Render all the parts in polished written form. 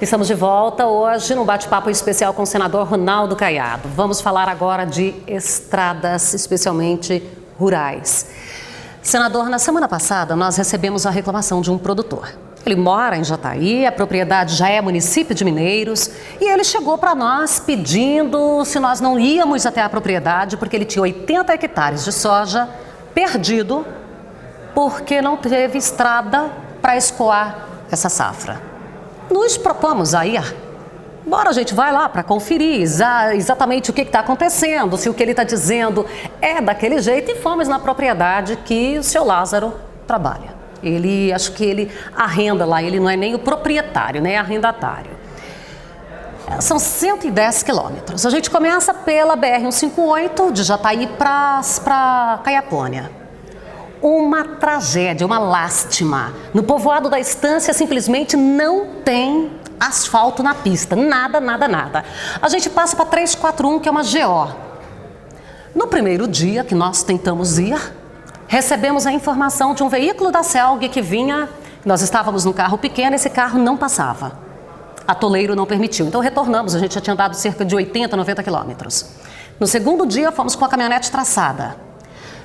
Estamos de volta hoje num bate-papo especial com o senador Ronaldo Caiado. Vamos falar agora de estradas, especialmente rurais. Senador, na semana passada nós recebemos a reclamação de um produtor. Ele mora em Jataí, a propriedade já é município de Mineiros, e ele chegou para nós pedindo se nós não íamos até a propriedade, porque ele tinha 80 hectares de soja perdido, porque não teve estrada para escoar essa safra. Nos propomos a ir. Bora, a gente vai lá para conferir exatamente o que está acontecendo, se o que ele está dizendo é daquele jeito, e fomos na propriedade que o seu Lázaro trabalha. Acho que ele arrenda lá, ele não é nem o proprietário, nem arrendatário. São 110 quilômetros. A gente começa pela BR-158, de Jataí para Caiapônia. Uma tragédia, uma lástima. No povoado da Estância simplesmente não tem asfalto na pista, nada. A gente passa para 341, que é uma GO. No primeiro dia que nós tentamos ir, recebemos a informação de um veículo da CELG que vinha, nós estávamos num carro pequeno, esse carro não passava. Atoleiro não permitiu, então retornamos, a gente já tinha andado cerca de 80, 90 quilômetros. No segundo dia fomos com a caminhonete traçada.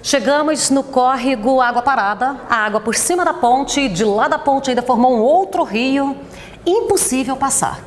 Chegamos no córrego Água Parada, a água por cima da ponte, de lá da ponte ainda formou um outro rio, impossível passar.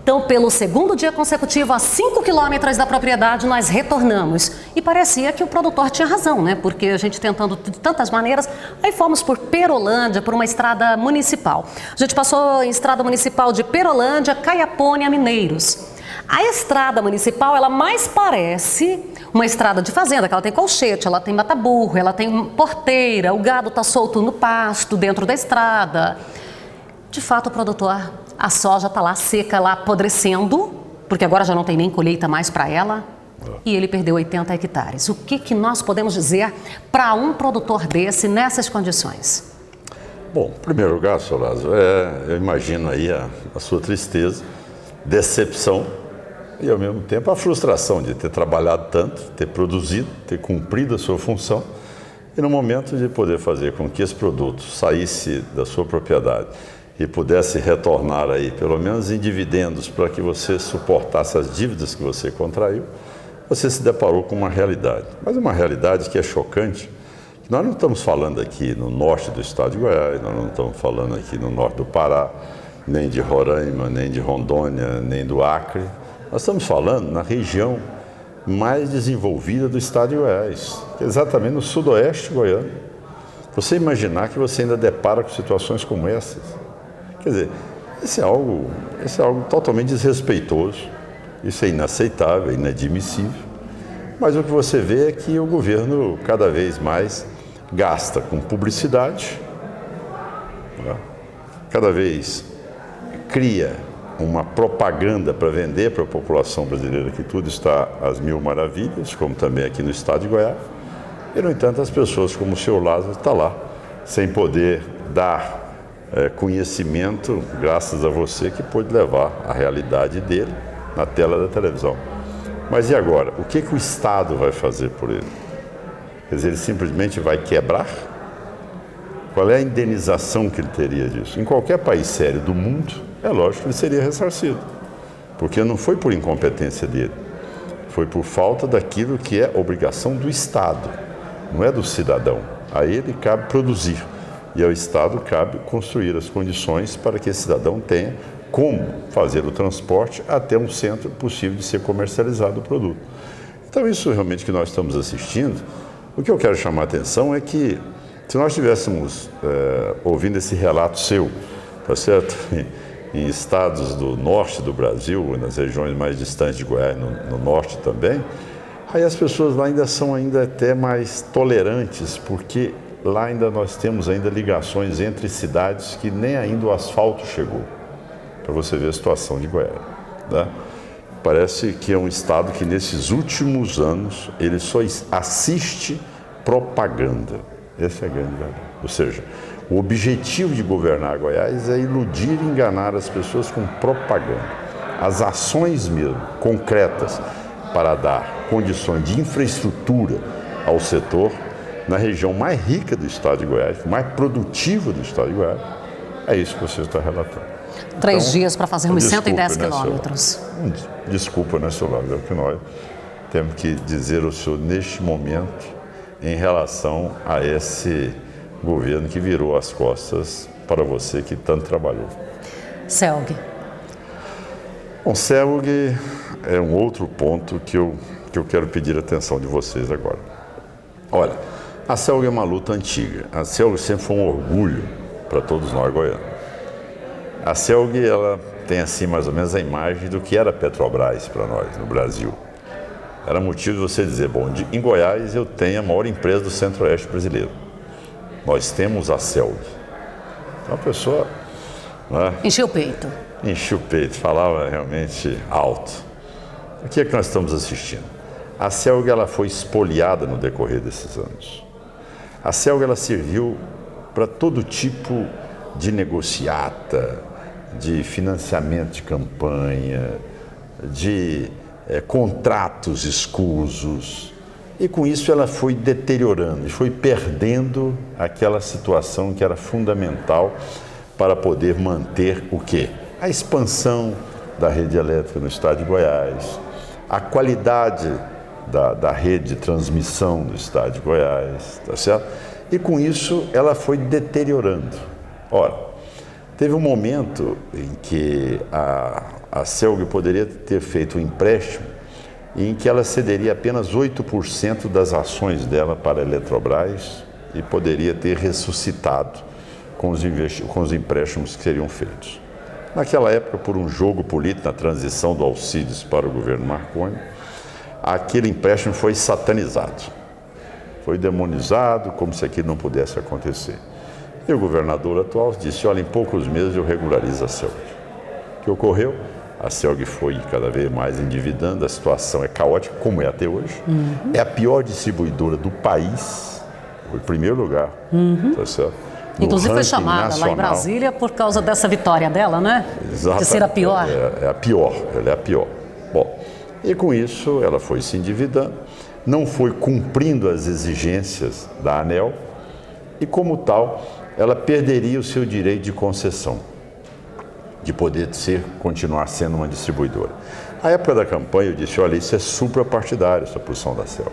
Então, pelo segundo dia consecutivo, a 5 quilômetros da propriedade, nós retornamos. E parecia que o produtor tinha razão, né? Porque a gente tentando de tantas maneiras, aí fomos por Perolândia, por uma estrada municipal. A gente passou em estrada municipal de Perolândia, Caiapônia, Mineiros. A estrada municipal, ela mais parece uma estrada de fazenda, que ela tem colchete, ela tem mata-burro, ela tem porteira, o gado está solto no pasto, dentro da estrada. De fato, o produtor, a soja está lá seca, lá apodrecendo, porque agora já não tem nem colheita mais para ela, e ele perdeu 80 hectares. O que nós podemos dizer para um produtor desse nessas condições? Bom, em primeiro lugar, senhor Lázaro, eu imagino aí a sua tristeza, decepção e, ao mesmo tempo, a frustração de ter trabalhado tanto, ter produzido, ter cumprido a sua função e, no momento de poder fazer com que esse produto saísse da sua propriedade e pudesse retornar aí, pelo menos em dividendos, para que você suportasse as dívidas que você contraiu, você se deparou com uma realidade. Mas uma realidade que é chocante. Nós não estamos falando aqui no norte do estado de Goiás, nós não estamos falando aqui no norte do Pará, nem de Roraima, nem de Rondônia, nem do Acre. Nós estamos falando na região mais desenvolvida do estado de Goiás, que é exatamente no sudoeste goiano. Você imaginar que você ainda depara com situações como essas. Quer dizer, isso é algo totalmente desrespeitoso, isso é inaceitável, inadmissível. Mas o que você vê é que o governo cada vez mais gasta com publicidade, né? Cada vez cria uma propaganda para vender para a população brasileira que tudo está às mil maravilhas, como também aqui no estado de Goiás. E, no entanto, as pessoas como o senhor Lázaro está lá, sem poder dar conhecimento, graças a você, que pôde levar a realidade dele na tela da televisão. Mas e agora? O que o Estado vai fazer por ele? Quer dizer, ele simplesmente vai quebrar? Qual é a indenização que ele teria disso? Em qualquer país sério do mundo, é lógico que ele seria ressarcido, porque não foi por incompetência dele, foi por falta daquilo que é obrigação do Estado, não é do cidadão. A ele cabe produzir e ao Estado cabe construir as condições para que esse cidadão tenha como fazer o transporte até um centro possível de ser comercializado o produto. Então, isso realmente que nós estamos assistindo, o que eu quero chamar a atenção é que, se nós estivéssemos ouvindo esse relato seu, tá certo? Em estados do norte do Brasil, nas regiões mais distantes de Goiás, no norte também, aí as pessoas lá ainda são até mais tolerantes, porque lá ainda nós temos ainda ligações entre cidades que nem ainda o asfalto chegou, para você ver a situação de Goiás, né? Parece que é um estado que nesses últimos anos ele só assiste propaganda. Essa é a grande verdade. Ou seja, o objetivo de governar Goiás é iludir e enganar as pessoas com propaganda. As ações mesmo, concretas, para dar condições de infraestrutura ao setor na região mais rica do estado de Goiás, mais produtiva do estado de Goiás, é isso que você está relatando. 3 dias para fazer uns 110 desculpe, né, quilômetros. Desculpa, né, senhor Lázaro, é o que nós temos que dizer ao senhor neste momento em relação a esse governo que virou as costas para você que tanto trabalhou. CELG. Bom, CELG é um outro ponto que eu quero pedir a atenção de vocês agora. Olha, a CELG é uma luta antiga. A CELG sempre foi um orgulho para todos nós goianos. A CELG, ela tem assim mais ou menos a imagem do que era a Petrobras para nós no Brasil. Era motivo de você dizer, bom, em Goiás eu tenho a maior empresa do Centro-Oeste brasileiro. Nós temos a CELG. Então a pessoa... Né, encheu o peito. Encheu o peito, falava realmente alto. O que é que nós estamos assistindo? A CELG, ela foi espoliada no decorrer desses anos. A CELG, ela serviu para todo tipo de negociata, de financiamento de campanha, de contratos escusos. E com isso ela foi deteriorando e foi perdendo aquela situação que era fundamental para poder manter o quê? A expansão da rede elétrica no estado de Goiás, a qualidade da rede de transmissão do estado de Goiás, tá certo? E com isso ela foi deteriorando. Ora, teve um momento em que a CELG poderia ter feito um empréstimo em que ela cederia apenas 8% das ações dela para a Eletrobras e poderia ter ressuscitado com os empréstimos que seriam feitos. Naquela época, por um jogo político na transição do Alcides para o governo Marconi, aquele empréstimo foi satanizado, foi demonizado como se aquilo não pudesse acontecer. E o governador atual disse, olha, em poucos meses eu regularizo a CELG. O que ocorreu? A CELG foi cada vez mais endividando, a situação é caótica, como é até hoje. É a pior distribuidora do país, foi em primeiro lugar, tá certo? Inclusive foi chamada lá em Brasília por causa dessa vitória dela, né? Exatamente. De ser a pior. É a pior, ela é a pior. Bom, e com isso ela foi se endividando, não foi cumprindo as exigências da ANEEL e, como tal, ela perderia o seu direito de concessão, de poder continuar sendo uma distribuidora. Na época da campanha eu disse, olha, isso é suprapartidário, essa posição da CELG.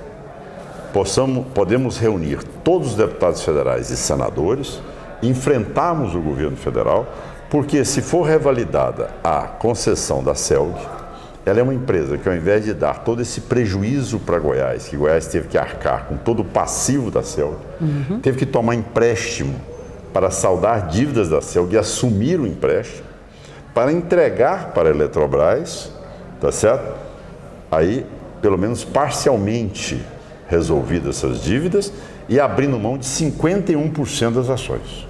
Podemos reunir todos os deputados federais e senadores, enfrentarmos o governo federal, porque se for revalidada a concessão da CELG, ela é uma empresa que, ao invés de dar todo esse prejuízo para Goiás, que Goiás teve que arcar com todo o passivo da CELG, teve que tomar empréstimo para saldar dívidas da CELG e assumir o empréstimo, para entregar para a Eletrobras, tá certo? Aí, pelo menos parcialmente resolvidas essas dívidas e abrindo mão de 51% das ações.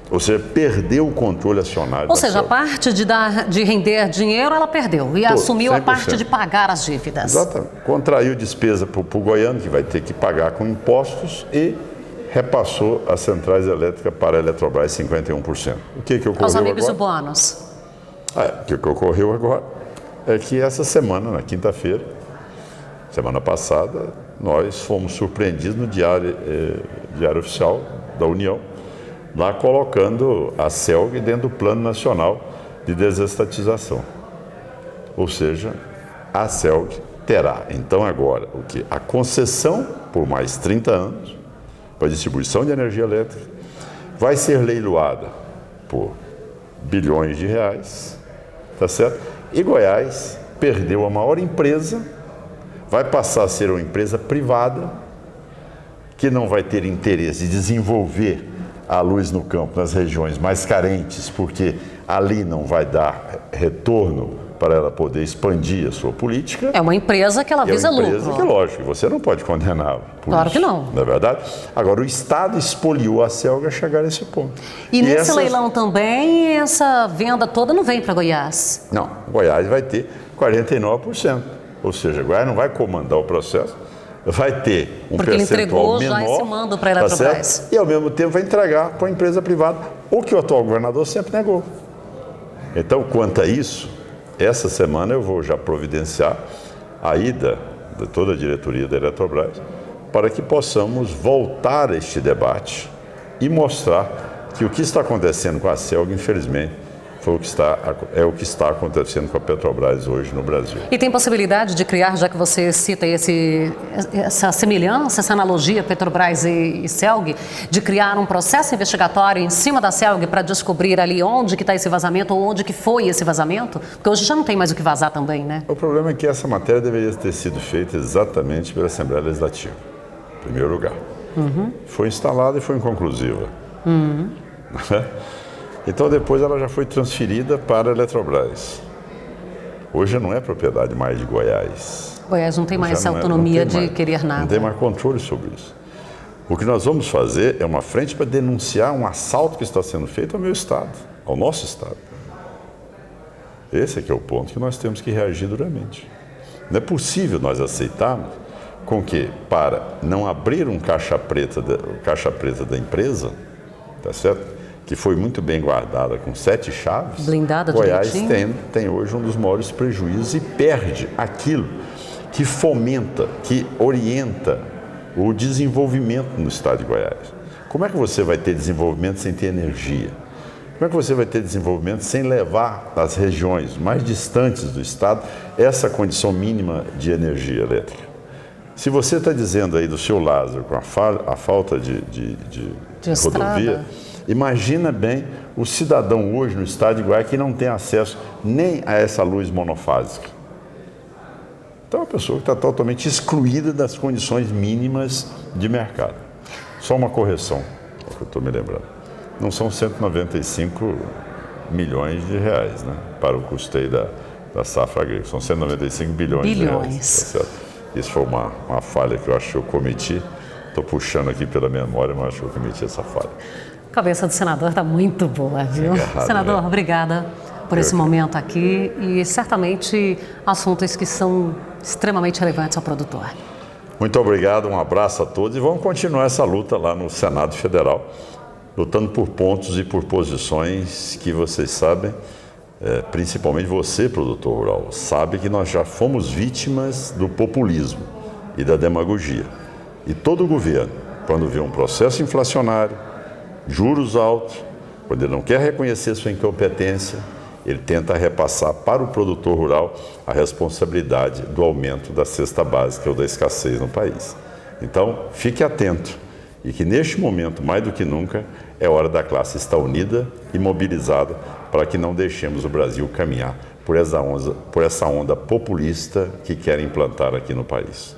Ou seja, perdeu o controle acionário. Ou seja, a parte de render dinheiro, ela perdeu e assumiu 100%. A parte de pagar as dívidas. Exatamente. Contraiu despesa para o goiano, que vai ter que pagar com impostos, e repassou as centrais elétricas para a Eletrobras 51%. O que ocorreu agora? Os amigos do bônus. O que ocorreu agora é que essa semana, na quinta-feira, semana passada, nós fomos surpreendidos no Diário Oficial da União, lá colocando a CELG dentro do Plano Nacional de Desestatização. Ou seja, a CELG terá, então, agora, o quê? A concessão por mais 30 anos para distribuição de energia elétrica, vai ser leiloada por bilhões de reais, tá certo? E Goiás perdeu a maior empresa, vai passar a ser uma empresa privada, que não vai ter interesse de desenvolver a luz no campo nas regiões mais carentes, porque ali não vai dar retorno para ela poder expandir a sua política. É uma empresa que ela visa lucro. É uma empresa que, lógico, você não pode condená-la por claro isso, que não. Não é verdade? Agora, o Estado expoliou a CELG a chegar a esse ponto. E nesse leilão também, essa venda toda não vem para Goiás? Não, Goiás vai ter 49%. Ou seja, Goiás não vai comandar o processo, vai ter um porque percentual ele entregou menor, já esse mando para a Eletrobras. Tá, e ao mesmo tempo vai entregar para uma empresa privada, o que o atual governador sempre negou. Então, quanto a isso, essa semana eu vou já providenciar a ida de toda a diretoria da Eletrobras para que possamos voltar a este debate e mostrar que o que está acontecendo com a CELG, infelizmente, é o que está acontecendo com a Petrobras hoje no Brasil. E tem possibilidade de criar, já que você cita essa semelhança, essa analogia Petrobras e CELG, de criar um processo investigatório em cima da CELG para descobrir ali onde que está esse vazamento ou onde que foi esse vazamento? Porque hoje já não tem mais o que vazar também, né? O problema é que essa matéria deveria ter sido feita exatamente pela Assembleia Legislativa, em primeiro lugar. Foi instalada e foi inconclusiva. Então depois ela já foi transferida para a Eletrobras. Hoje não é propriedade mais de Goiás. Goiás não tem mais essa autonomia de querer nada. Não tem mais controle sobre isso. O que nós vamos fazer é uma frente para denunciar um assalto que está sendo feito ao meu estado, ao nosso estado. Esse é que é o ponto que nós temos que reagir duramente. Não é possível nós aceitarmos com que, para não abrir um caixa preta da empresa, tá certo? Que foi muito bem guardada com 7 chaves, blindada, Goiás tem hoje um dos maiores prejuízos e perde aquilo que fomenta, que orienta o desenvolvimento no estado de Goiás. Como é que você vai ter desenvolvimento sem ter energia? Como é que você vai ter desenvolvimento sem levar às regiões mais distantes do estado essa condição mínima de energia elétrica? Se você está dizendo aí do seu Lázaro com a falta de rodovia, imagina bem o cidadão hoje no estado de Goiás que não tem acesso nem a essa luz monofásica. Então é uma pessoa que está totalmente excluída das condições mínimas de mercado. Só uma correção, é o que eu estou me lembrando. Não são 195 milhões de reais, né, para o custeio da safra agrícola. São 195 bilhões de reais. Tá certo? Isso foi uma falha que eu acho que eu cometi. Estou puxando aqui pela memória, mas acho que eu cometi essa falha. A cabeça do senador está muito boa, viu? Errado, senador, né? Obrigada por esse momento aqui e certamente assuntos que são extremamente relevantes ao produtor. Muito obrigado, um abraço a todos e vamos continuar essa luta lá no Senado Federal, lutando por pontos e por posições que vocês sabem, principalmente você, produtor rural, sabe que nós já fomos vítimas do populismo e da demagogia. E todo governo, quando vê um processo inflacionário, juros altos, quando ele não quer reconhecer sua incompetência, ele tenta repassar para o produtor rural a responsabilidade do aumento da cesta básica ou da escassez no país. Então, fique atento e que neste momento, mais do que nunca, é hora da classe estar unida e mobilizada para que não deixemos o Brasil caminhar por essa onda populista que querem implantar aqui no país.